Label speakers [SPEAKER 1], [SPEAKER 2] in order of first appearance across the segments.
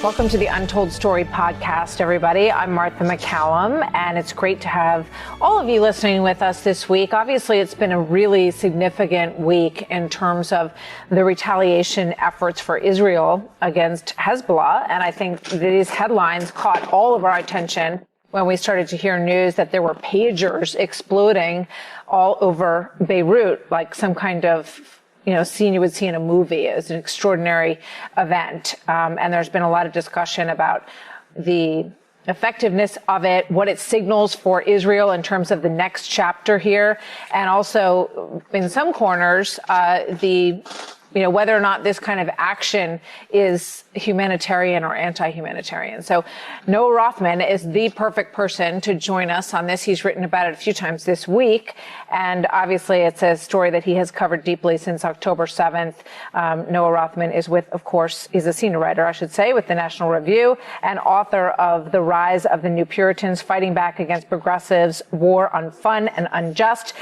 [SPEAKER 1] Welcome to the Untold Story podcast, everybody. I'm Martha McCallum, and it's great to have all of you listening with us this week. Obviously, it's been a really significant week in terms of the retaliation efforts for Israel against Hezbollah, and I think these headlines caught all of our attention when we started to hear news that there were pagers exploding all over Beirut, like some kind of scene you would see in a movie. It was an extraordinary event. And there's been a lot of discussion about the effectiveness of it, what it signals for Israel in terms of the next chapter here. And also, in some corners, whether or not this kind of action is humanitarian or anti-humanitarian. So Noah Rothman is the perfect person to join us on this. He's written about it a few times this week. And obviously, it's a story that he has covered deeply since October 7th. Noah Rothman is he's a senior writer, I should say, with the National Review and author of The Rise of the New Puritans, Fighting Back Against Progressives, War on Fun and Unjust,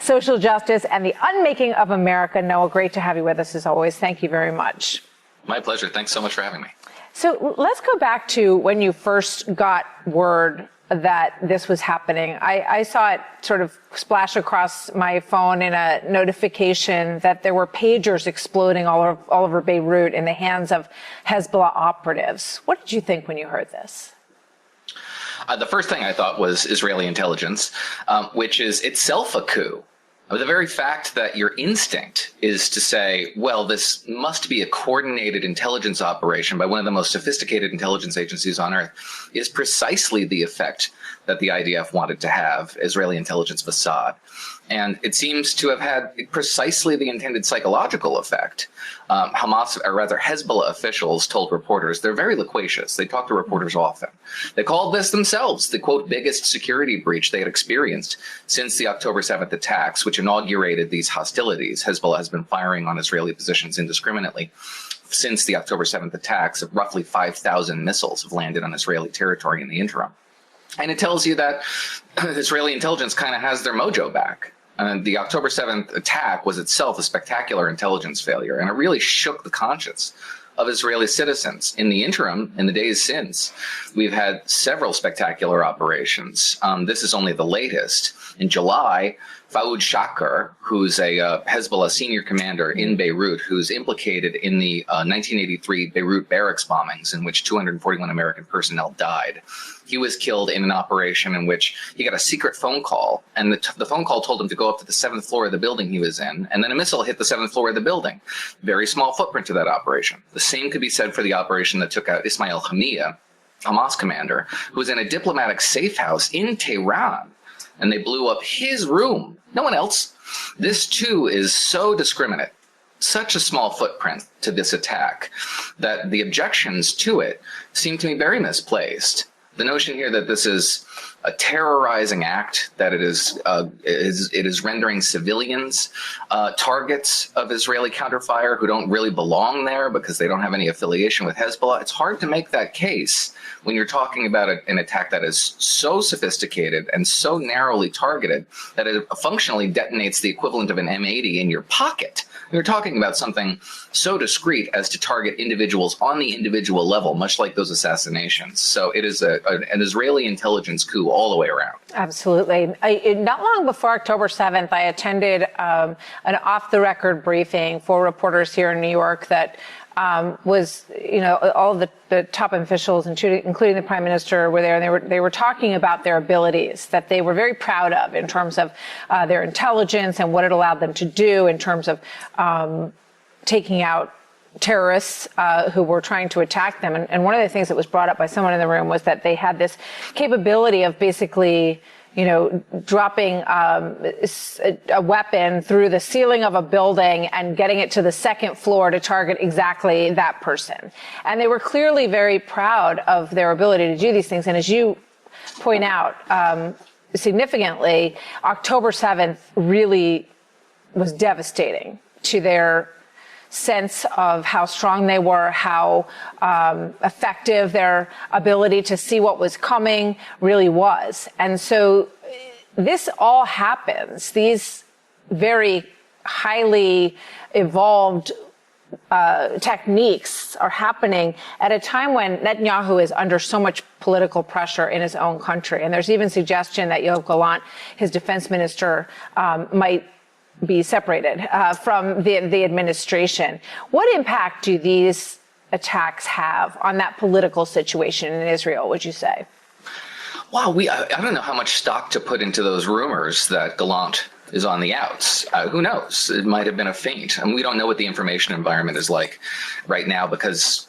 [SPEAKER 1] Social Justice, and the Unmaking of America. Noah, great to have you with us as always. Thank you very much.
[SPEAKER 2] My pleasure. Thanks so much for having me.
[SPEAKER 1] So let's go back to when you first got word that this was happening. I saw it sort of splash across my phone in a notification that there were pagers exploding all over Beirut in the hands of Hezbollah operatives. What did you think when you heard this?
[SPEAKER 2] The first thing I thought was Israeli intelligence, which is itself a coup. The very fact that your instinct is to say, well, this must be a coordinated intelligence operation by one of the most sophisticated intelligence agencies on earth is precisely the effect that the IDF wanted to have, Israeli intelligence facade. And it seems to have had precisely the intended psychological effect. Hezbollah officials told reporters, they're very loquacious. They talk to reporters often. They called this themselves the, quote, biggest security breach they had experienced since the October 7th attacks, which inaugurated these hostilities. Hezbollah has been firing on Israeli positions indiscriminately since the October 7th attacks. Roughly 5,000 missiles have landed on Israeli territory in the interim. And it tells you that Israeli intelligence kind of has their mojo back. And the October 7th attack was itself a spectacular intelligence failure, and it really shook the conscience of Israeli citizens. In the interim, in the days since, we've had several spectacular operations. This is only the latest. In July, Faoud Shakar, who's a Hezbollah senior commander in Beirut, who's implicated in the 1983 Beirut barracks bombings in which 241 American personnel died. He was killed in an operation in which he got a secret phone call, and the phone call told him to go up to the 7th floor of the building he was in, and then a missile hit the 7th floor of the building. Very small footprint to that operation. The same could be said for the operation that took out Ismail Haniyeh, Hamas commander, who was in a diplomatic safe house in Tehran, and they blew up his room. No one else. This, too, is so discriminate, such a small footprint to this attack, that the objections to it seem to me very misplaced. The notion here that this is a terrorizing act, that it is rendering civilians targets of Israeli counterfire who don't really belong there because they don't have any affiliation with Hezbollah. It's hard to make that case when you're talking about an attack that is so sophisticated and so narrowly targeted that it functionally detonates the equivalent of an M80 in your pocket. You're talking about something so discreet as to target individuals on the individual level, much like those assassinations. So it is an Israeli intelligence coup all the way around.
[SPEAKER 1] Absolutely. Not long before October 7th, I attended an off-the-record briefing for reporters here in New York that was, all of the top officials, including the prime minister, were there, and they were talking about their abilities that they were very proud of in terms of their intelligence and what it allowed them to do in terms of taking out terrorists who were trying to attack them. And one of the things that was brought up by someone in the room was that they had this capability of basically dropping a weapon through the ceiling of a building and getting it to the second floor to target exactly that person. And they were clearly very proud of their ability to do these things. And as you point out, significantly, October 7th really was devastating to their sense of how strong they were, how effective their ability to see what was coming really was. And so this all happens. These very highly evolved techniques are happening at a time when Netanyahu is under so much political pressure in his own country. And there's even suggestion that Yoav Gallant, his defense minister, might be separated from the administration. What impact do these attacks have on that political situation in Israel, would you say?
[SPEAKER 2] Wow, I don't know how much stock to put into those rumors that Gallant is on the outs. Who knows? It might have been a feint. And we don't know what the information environment is like right now because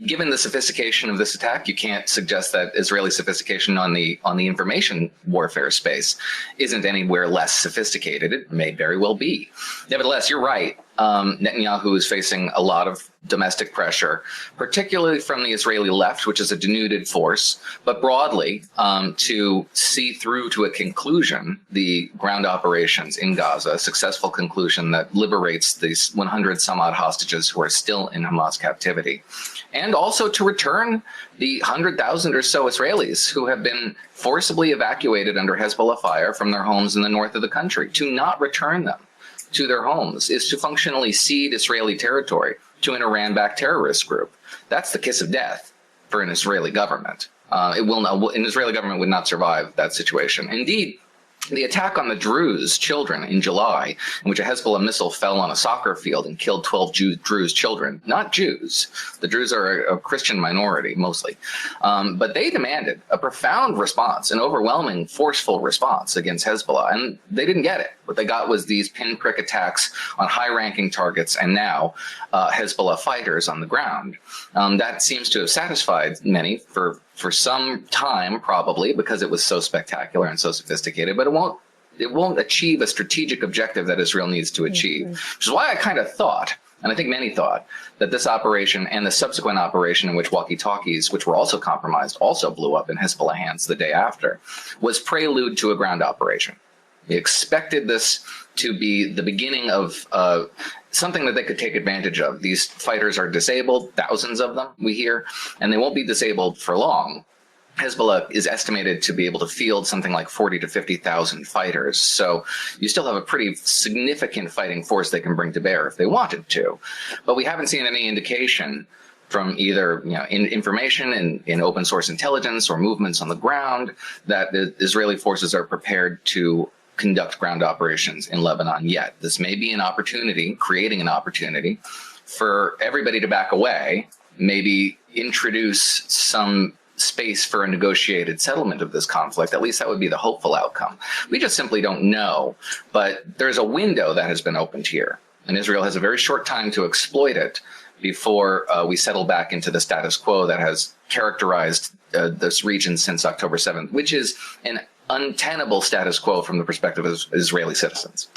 [SPEAKER 2] given the sophistication of this attack, you can't suggest that Israeli sophistication on the information warfare space isn't anywhere less sophisticated. It may very well be. Nevertheless, you're right. Netanyahu is facing a lot of domestic pressure, particularly from the Israeli left, which is a denuded force, but broadly to see through to a conclusion the ground operations in Gaza, a successful conclusion that liberates these 100 some odd hostages who are still in Hamas captivity, and also to return the 100,000 or so Israelis who have been forcibly evacuated under Hezbollah fire from their homes in the north of the country. To not return them to their homes is to functionally cede Israeli territory to an Iran-backed terrorist group. That's the kiss of death for an Israeli government. An Israeli government would not survive that situation. Indeed, the attack on the Druze children in July, in which a Hezbollah missile fell on a soccer field and killed 12 Druze children, not Jews. The Druze are a Christian minority, mostly. But they demanded a profound response, an overwhelming, forceful response against Hezbollah, and they didn't get it. What they got was these pinprick attacks on high-ranking targets and now Hezbollah fighters on the ground. That seems to have satisfied many for some time, probably, because it was so spectacular and so sophisticated, but it won't achieve a strategic objective that Israel needs to achieve, which is why I kind of thought, and I think many thought, that this operation and the subsequent operation in which walkie-talkies, which were also compromised, also blew up in Hezbollah hands the day after, was prelude to a ground operation. We expected this to be the beginning of something that they could take advantage of. These fighters are disabled, thousands of them, we hear, and they won't be disabled for long. Hezbollah is estimated to be able to field something like 40 to 50,000 fighters. So you still have a pretty significant fighting force they can bring to bear if they wanted to. But we haven't seen any indication from either in information in open source intelligence or movements on the ground that the Israeli forces are prepared to conduct ground operations in Lebanon yet. This may be an opportunity, creating an opportunity for everybody to back away, maybe introduce some space for a negotiated settlement of this conflict. At least that would be the hopeful outcome. We just simply don't know, but there's a window that has been opened here, and Israel has a very short time to exploit it before we settle back into the status quo that has characterized this region since October 7th, which is an untenable status quo from the perspective of Israeli citizens.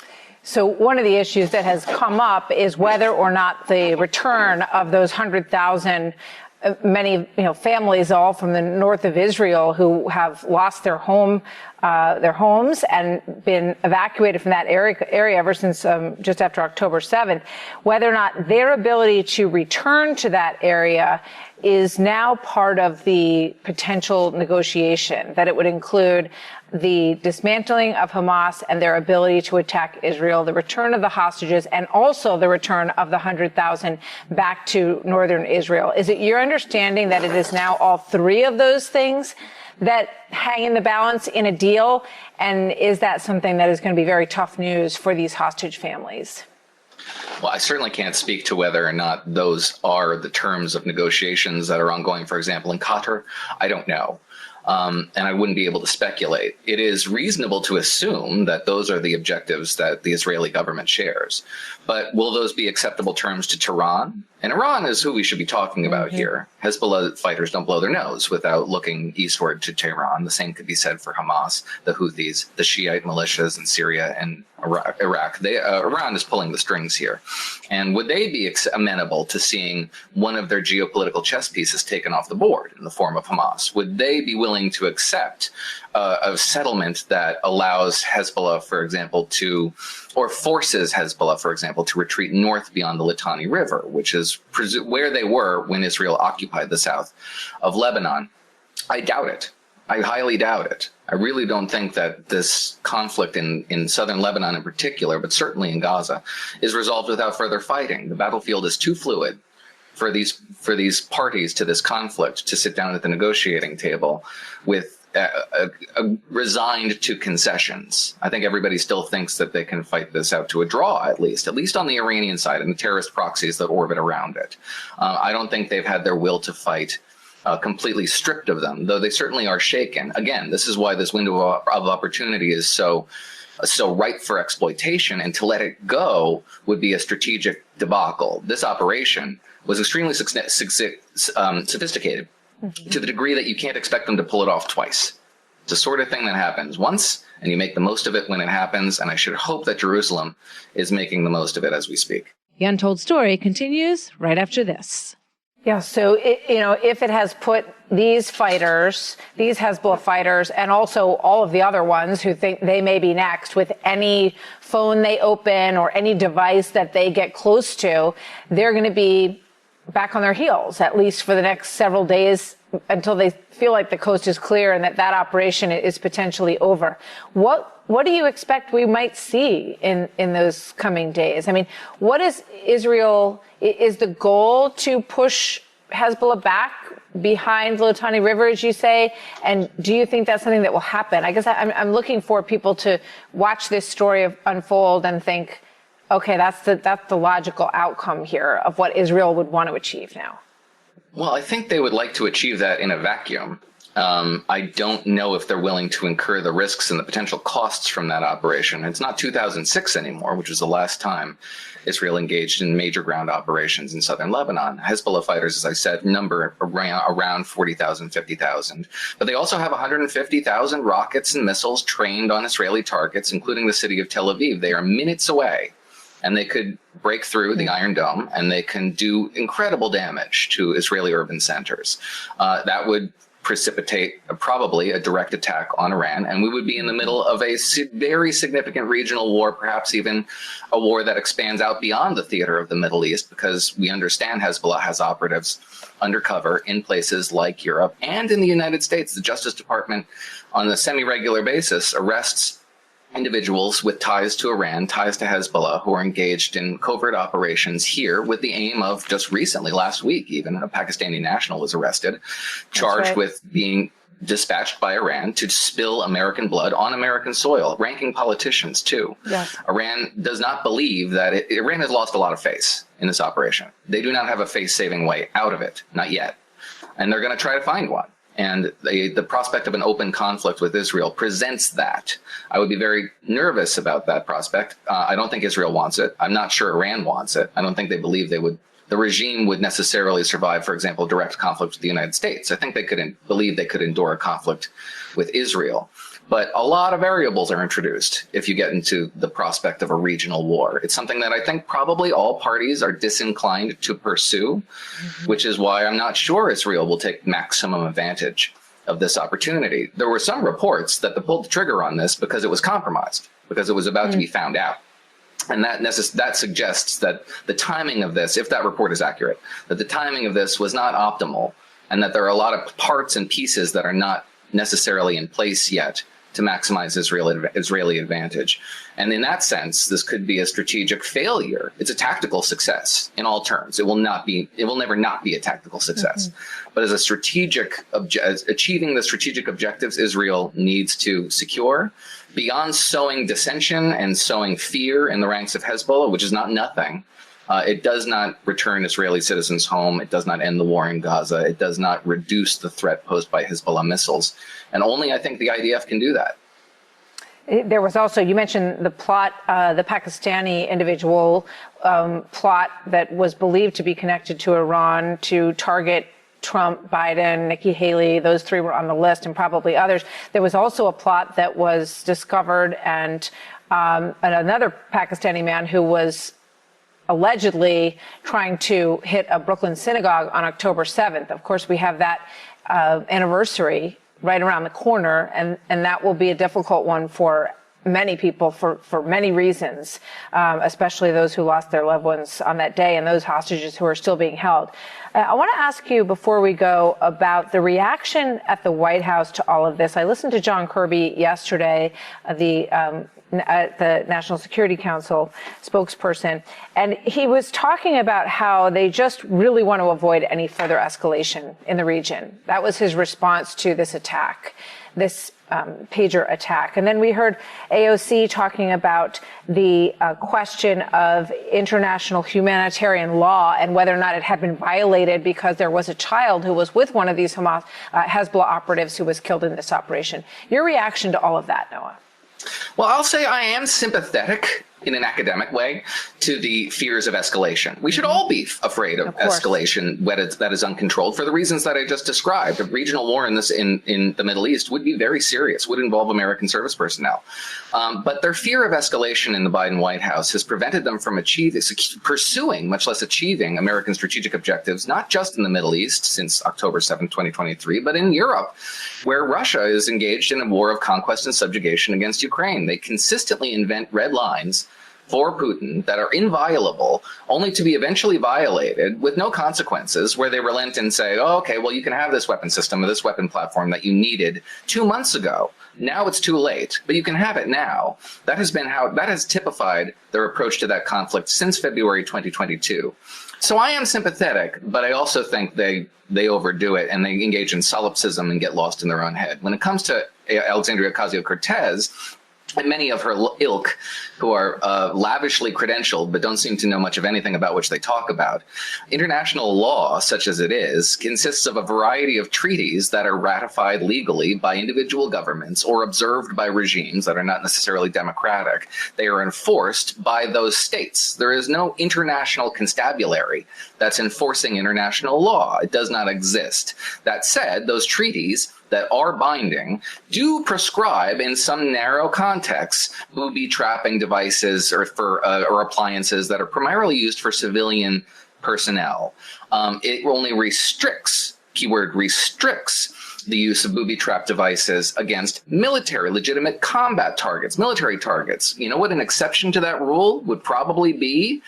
[SPEAKER 1] So one of the issues that has come up is whether or not the return of those 100,000 many families all from the north of Israel who have lost their homes and been evacuated from that area ever since just after October 7th, whether or not their ability to return to that area is now part of the potential negotiation, that it would include the dismantling of Hamas and their ability to attack Israel, the return of the hostages, and also the return of the 100,000 back to northern Israel. Is it your understanding that it is now all three of those things that hang in the balance in a deal? And is that something that is going to be very tough news for these hostage families?
[SPEAKER 2] Well, I certainly can't speak to whether or not those are the terms of negotiations that are ongoing, for example, in Qatar. I don't know. And I wouldn't be able to speculate. It is reasonable to assume that those are the objectives that the Israeli government shares. But will those be acceptable terms to Tehran? And Iran is who we should be talking about here. Hezbollah fighters don't blow their nose without looking eastward to Tehran. The same could be said for Hamas, the Houthis, the Shiite militias in Syria and Iraq. Iran is pulling the strings here. And would they be amenable to seeing one of their geopolitical chess pieces taken off the board in the form of Hamas? Would they be willing to accept a settlement that allows Hezbollah, for example, or forces Hezbollah, for example, to retreat north beyond the Litani River, which is where they were when Israel occupied the south of Lebanon? I doubt it. I highly doubt it. I really don't think that this conflict in southern Lebanon in particular, but certainly in Gaza, is resolved without further fighting. The battlefield is too fluid for these parties to this conflict to sit down at the negotiating table with resigned to concessions. I think everybody still thinks that they can fight this out to a draw, at least on the Iranian side and the terrorist proxies that orbit around it. I don't think they've had their will to fight completely stripped of them, though they certainly are shaken. Again, this is why this window of opportunity is so ripe for exploitation, and to let it go would be a strategic debacle. This operation was extremely sophisticated to the degree that you can't expect them to pull it off twice. It's the sort of thing that happens once, and you make the most of it when it happens, and I should hope that Jerusalem is making the most of it as we speak.
[SPEAKER 3] The Untold Story continues right after this.
[SPEAKER 1] Yeah, so, if it has put these fighters, these Hezbollah fighters, and also all of the other ones who think they may be next, with any phone they open or any device that they get close to, they're going to be back on their heels, at least for the next several days, until they feel like the coast is clear and that operation is potentially over. What do you expect we might see in those coming days? I mean, what is Israel, is the goal to push Hezbollah back behind the Litani River, as you say? And do you think that's something that will happen? I guess I'm looking for people to watch this story unfold and think, okay, that's the logical outcome here of what Israel would want to achieve now.
[SPEAKER 2] Well, I think they would like to achieve that in a vacuum. I don't know if they're willing to incur the risks and the potential costs from that operation. It's not 2006 anymore, which was the last time Israel engaged in major ground operations in southern Lebanon. Hezbollah fighters, as I said, number around 40,000, 50,000. But they also have 150,000 rockets and missiles trained on Israeli targets, including the city of Tel Aviv. They are minutes away, and they could break through the Iron Dome, and they can do incredible damage to Israeli urban centers. That would precipitate probably a direct attack on Iran, and we would be in the middle of a very significant regional war, perhaps even a war that expands out beyond the theater of the Middle East, because we understand Hezbollah has operatives undercover in places like Europe and in the United States. The Justice Department, on a semi-regular basis, arrests individuals with ties to Iran, ties to Hezbollah, who are engaged in covert operations here with the aim of, just recently, last week even, a Pakistani national was arrested, charged with being dispatched by Iran to spill American blood on American soil, ranking politicians too. Yes. Iran does not believe that Iran has lost a lot of face in this operation. They do not have a face-saving way out of it, not yet. And they're going to try to find one. And the prospect of an open conflict with Israel presents that. I would be very nervous about that prospect. I don't think Israel wants it. I'm not sure Iran wants it. I don't think they believe the regime would necessarily survive, for example, direct conflict with the United States. I think they believe they could endure a conflict with Israel. But a lot of variables are introduced if you get into the prospect of a regional war. It's something that I think probably all parties are disinclined to pursue, which is why I'm not sure Israel will take maximum advantage of this opportunity. There were some reports that they pulled the trigger on this because it was compromised, because it was about to be found out. And that suggests that the timing of this, if that report is accurate, that the timing of this was not optimal, and that there are a lot of parts and pieces that are not necessarily in place yet to maximize Israeli advantage. And in that sense, this could be a strategic failure. It's a tactical success in all terms. It will never not be a tactical success. But as a achieving the strategic objectives Israel needs to secure, beyond sowing dissension and sowing fear in the ranks of Hezbollah, which is not nothing, it does not return Israeli citizens home. It does not end the war in Gaza. It does not reduce the threat posed by Hezbollah missiles. And only, I think, the IDF can do that.
[SPEAKER 1] There was also, you mentioned the plot, the Pakistani individual plot that was believed to be connected to Iran to target Trump, Biden, Nikki Haley. Those three were on the list, and probably others. There was also a plot that was discovered, and another Pakistani man who was allegedly trying to hit a Brooklyn synagogue on October 7th. Of course, we have that anniversary right around the corner, and that will be a difficult one for many people for many reasons, especially those who lost their loved ones on that day and those hostages who are still being held. I want to ask you before we go about the reaction at the White House to all of this. I listened to John Kirby yesterday, the National Security Council spokesperson, and he was talking about how they just really want to avoid any further escalation in the region. That was his response to this attack, this pager attack. And then we heard AOC talking about the question of international humanitarian law and whether or not it had been violated because there was a child who was with one of these Hezbollah operatives who was killed in this operation. Your reaction to all of that, Noah?
[SPEAKER 2] Well, I'll say I am sympathetic in an academic way to the fears of escalation. We should all be afraid of escalation that is uncontrolled for the reasons that I just described. A regional war in the Middle East would be very serious, would involve American service personnel. But their fear of escalation in the Biden White House has prevented them from pursuing, much less achieving, American strategic objectives, not just in the Middle East since October 7th, 2023, but in Europe, where Russia is engaged in a war of conquest and subjugation against Ukraine. They consistently invent red lines for Putin that are inviolable, only to be eventually violated with no consequences, where they relent and say, oh, okay, well, you can have this weapon system or this weapon platform that you needed 2 months ago. Now it's too late, but you can have it now. That has typified their approach to that conflict since February 2022. So I am sympathetic, but I also think they overdo it and they engage in solipsism and get lost in their own head. When it comes to Alexandria Ocasio-Cortez, and many of her ilk who are lavishly credentialed but don't seem to know much of anything about which they talk about. International law, such as it is, consists of a variety of treaties that are ratified legally by individual governments or observed by regimes that are not necessarily democratic. They are enforced by those states. There is no international constabulary that's enforcing international law. It does not exist. That said, those treaties that are binding do prescribe in some narrow contexts booby trapping devices or appliances that are primarily used for civilian personnel. It only restricts, keyword restricts, the use of booby trap devices against military, legitimate combat targets, military targets. You know what an exception to that rule would probably be?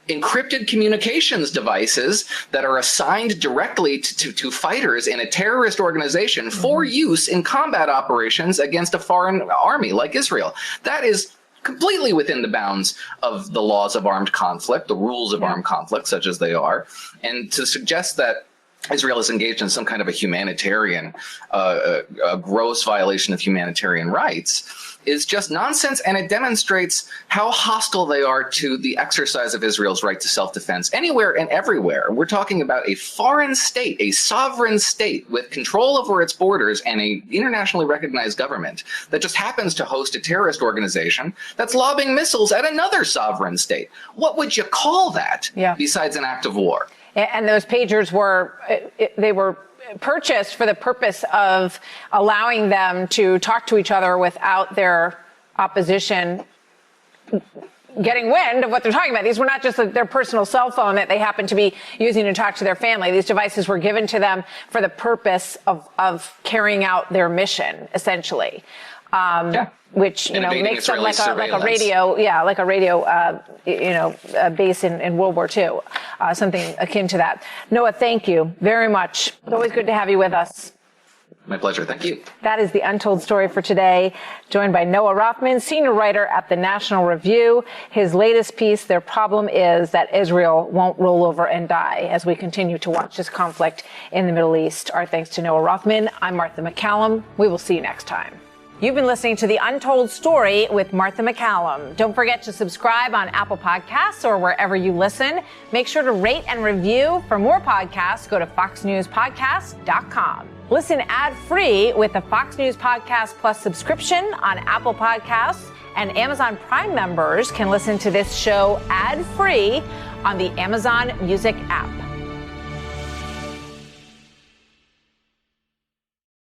[SPEAKER 2] Encrypted communications devices that are assigned directly to fighters in a terrorist organization for use in combat operations against a foreign army like Israel. That is completely within the bounds of the laws of armed conflict, the rules of armed conflict, such as they are. And to suggest that Israel is engaged in some kind of a humanitarian, a gross violation of humanitarian rights is just nonsense, and it demonstrates how hostile they are to the exercise of Israel's right to self-defense anywhere and everywhere. We're talking about a foreign state, a sovereign state with control over its borders and a internationally recognized government that just happens to host a terrorist organization that's lobbing missiles at another sovereign state. What would you call that besides an act of war?
[SPEAKER 1] And those pagers were purchased for the purpose of allowing them to talk to each other without their opposition getting wind of what they're talking about. These were not just their personal cell phone that they happened to be using to talk to their family. These devices were given to them for the purpose of carrying out their mission, essentially. Which, makes them like a radio, base in World War II, something akin to that. Noah, thank you very much. It's always good to have you with us.
[SPEAKER 2] My pleasure. Thank you.
[SPEAKER 1] That is the Untold Story for today, joined by Noah Rothman, senior writer at the National Review. His latest piece, Their Problem Is That Israel Won't Roll Over and Die, as we continue to watch this conflict in the Middle East. Our thanks to Noah Rothman. I'm Martha McCallum. We will see you next time. You've been listening to The Untold Story with Martha McCallum. Don't forget to subscribe on Apple Podcasts or wherever you listen. Make sure to rate and review. For more podcasts, go to foxnewspodcast.com. Listen ad-free with the Fox News Podcast Plus subscription on Apple Podcasts, and Amazon Prime members can listen to this show ad-free on the Amazon Music app.